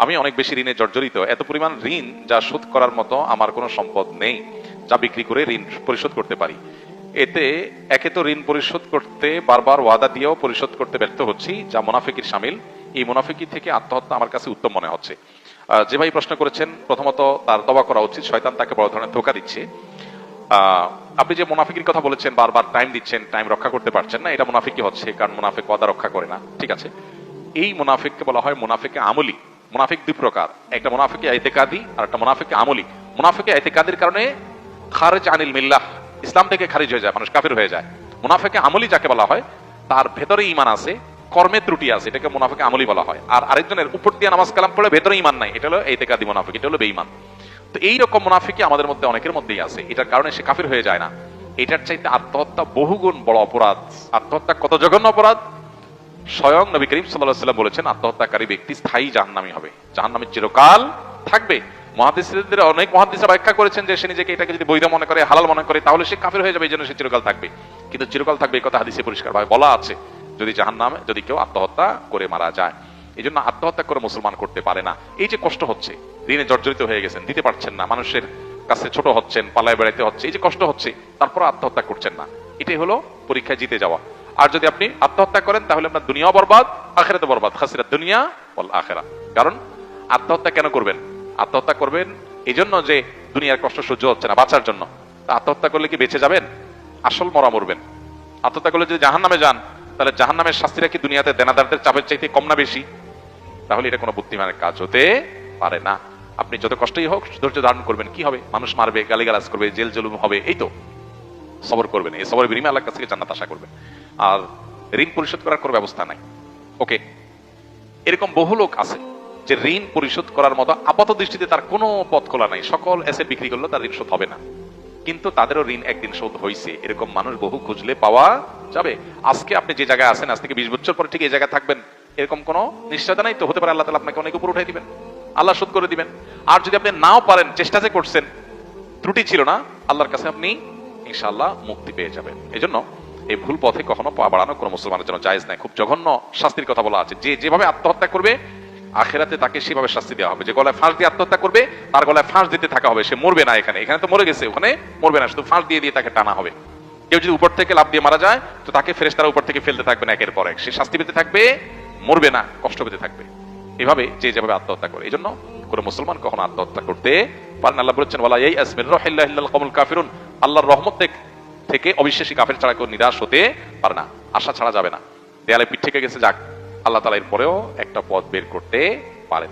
আমি অনেক বেশি ঋণে জর্জরিত, এত পরিমাণ ঋণ যা শোধ করার মতো আমার কোনো সম্পদ নেই যা বিক্রি করে ঋণ পরিশোধ করতে পারি। এতে একে তো ঋণ পরিশোধ করতে বারবার ওয়াদা দিয়েও পরিশোধ করতে ব্যর্থ হচ্ছি, যা মুনাফিকির শামিল। এই মুনাফিকি থেকে আত্মহত্যা আমার কাছে উত্তম মনে হচ্ছে। যে ভাই প্রশ্ন করেছেন, প্রথমত তার তওবা করা উচিত, শয়তান তাকে বড় ধরনের ধোঁকা দিচ্ছে। আপনি যে মুনাফিকের কথা বলেছেন, বারবার টাইম দিচ্ছেন, টাইম রক্ষা করতে পারছেন না, এটা মুনাফিকি হচ্ছে, কারণ মুনাফিক ওয়াদা রক্ষা করে না। ঠিক আছে, এই মুনাফিককে বলা হয় মুনাফিকে আমলি। মুনাফিক দুই প্রকার, একটা মুনাফিকে ইতিকাদি আর একটা মুনাফিকে আমলি। মুনাফিকে ইতিকাদির কারণে খারিজ আনিল মিল্লাহ, ইসলাম থেকে খারিজ হয়ে যায়, মানুষ কাফির হয়ে যায়। মুনাফিকে আমলি যাকে বলা হয়, তার ভেতরে ঈমান আছে, কর্মে ত্রুটি আছে, এটাকে মুনাফিকে আমলি বলা হয়। আর আরেকজনের উপর দিয়ে নামাজ কালাম পড়ে ভেতরে ঈমান নাই, এটা হলো ইতিকাদি মুনাফিক, এটা হলো বেঈমান। তো এইরকম মুনাফিকি আমাদের মধ্যে অনেকের মধ্যেই আছে, এটার কারণে সে কাফির হয়ে যায় না। এটার চাইতে আত্মহত্যা বহুগুণ বড় অপরাধ। আত্মহত্যা কত জঘন্য অপরাধ! স্বয়ং নবী করিম সাল্লাল্লাহু আলাইহি ওয়াসাল্লাম বলেছেন, আত্মহত্যাকারী ব্যক্তি স্থায়ী জাহান্নামী হবে, জাহান্নামে চিরকাল থাকবে। মুহাদ্দিসদের অনেক মুহাদ্দিসরা ব্যাখ্যা করেছেন যে সে নিজেকে এটাকে যদি বৈধ মনে করে, হালাল মনে করে, তাহলে সে কাফির হয়ে যাবে, এই জন্য সে চিরকাল থাকবে। কিন্তু চিরকাল থাকবে এই কথা হাদিসে পরিষ্কারভাবে বলা আছে, যদি জাহান্নামে যদি কেউ আত্মহত্যা করে মারা যায়। এই জন্য আত্মহত্যা করে মুসলমান করতে পারে না। এই যে কষ্ট হচ্ছে, ঋণে জর্জরিত হয়ে গেছেন, দিতে পারছেন না, মানুষের কাছে ছোট হচ্ছেন, পালায় বেড়াইতে হচ্ছে, এই যে কষ্ট হচ্ছে, তারপর আত্মহত্যা করছেন না, এটাই হলো পরীক্ষায় জিতে যাওয়া। আর যদি আপনি আত্মহত্যা করেন, তাহলে আপনার দুনিয়াও বরবাদ, আখিরাতও বরবাদ, খাসিরাত দুনিয়া ওয়াল আখিরা। কারণ আত্মহত্যা কেন করবেন? আত্মহত্যা করবেন এই জন্য যে দুনিয়ার কষ্ট সহ্য হচ্ছে না, বাঁচার জন্য। তা আত্মহত্যা করলে কি বেঁচে যাবেন? আসল মরা মরবেন। আত্মহত্যা করলে যদি জাহান্নামে যান, তাহলে জাহান্নামের শাস্তিটা কি দুনিয়াতে দেনাদারদের চাপের চাইতে কম না বেশি? তাহলে এটা কোনো বুদ্ধিমানের কাজ হতে পারে না। আপনি যত কষ্টই হোক ধৈর্য ধারণ করবেন, কি হবে? মানুষ মারবে, গালিগালাজ করবে, জেল জুলুম হবে, এই তো সবর করবেন। এই সবরের বিনিময়ে আল্লাহর কাছ থেকে জান্নাত আশা করবেন। আর ঋণ পরিশোধ করার কোনো ব্যবস্থা নাই। ওকে, এরকম বহু লোক আছে যে ঋণ পরিশোধ করার মতো আপাত দৃষ্টিতে তার কোনো পথ খোলা নাই, সকল অ্যাসেট বিক্রি করলেও তার ঋণ শোধ হবে না, কিন্তু তাদেরও ঋণ একদিন শোধ হয়েছে। এরকম মানুষ বহু খুঁজলে পাওয়া যাবে। আজকে আপনি যে জায়গায় আছেন, আজ থেকে 20 বছর পরে ঠিক এই জায়গায় থাকবেন এরকম কোনো নিশ্চয়তা নাই। তো হতে পারে আল্লাহ তাআলা আপনাকে অনেক উপর উঠাই দিবেন, আল্লাহ শোধ করে দিবেন। আর যদি আপনি নাও পারেন, চেষ্টা যে করছেন, ত্রুটি ছিল না, আল্লাহর কাছে আপনি ইনশাআল্লাহ মুক্তি পেয়ে যাবেন। এজন্য এই ভুল পথে কখনো পা বাড়ানো কোনো মুসলমানের জন্য জায়েজ নাই। খুব জঘন্য শাস্তির কথা বলা আছে, যে যেভাবে আত্মহত্যা করবে আখিরাতে তাকে সেভাবে শাস্তি দেওয়া হবে। যে গলায় ফাঁস দিয়ে আত্মহত্যা করবে, তার গলায় ফাঁস দিতে থাকা হবে, সে মরবে না। এখানে এখানে তো মরে গেছে, ওখানে মরবে না, শুধু ফাঁস দিয়ে দিয়ে তাকে টানা হবে। কেউ যদি উপর থেকে লাফ দিয়ে মারা যায়, তো তাকে ফেরেশতারা উপর থেকে ফেলতে থাকবে না একের পর এক, সে শাস্তি পেতে থাকবে, মরবে না, কষ্ট পেতে থাকবে। এভাবে যে যেভাবে আত্মহত্যা করে, এই জন্য কোনো মুসলমান কখনো আত্মহত্যা করতে পারেন। আল্লাহ বলেছেন, ওয়ালা ইয়াস মির রাহিল্লাহি ইল্লাল কওমুল কাফিরুন, আল্লাহর রহমত থেকে অবিশ্বাসী কাফের ছাড়া কেউ নিরাশ হতে পারে না, আশা ছাড়া যাবে না। দেয়ালে পিঠ থেকে গেছে, যাক, আল্লাহ তাআলা এর পরেও একটা পথ বের করতে পারেন।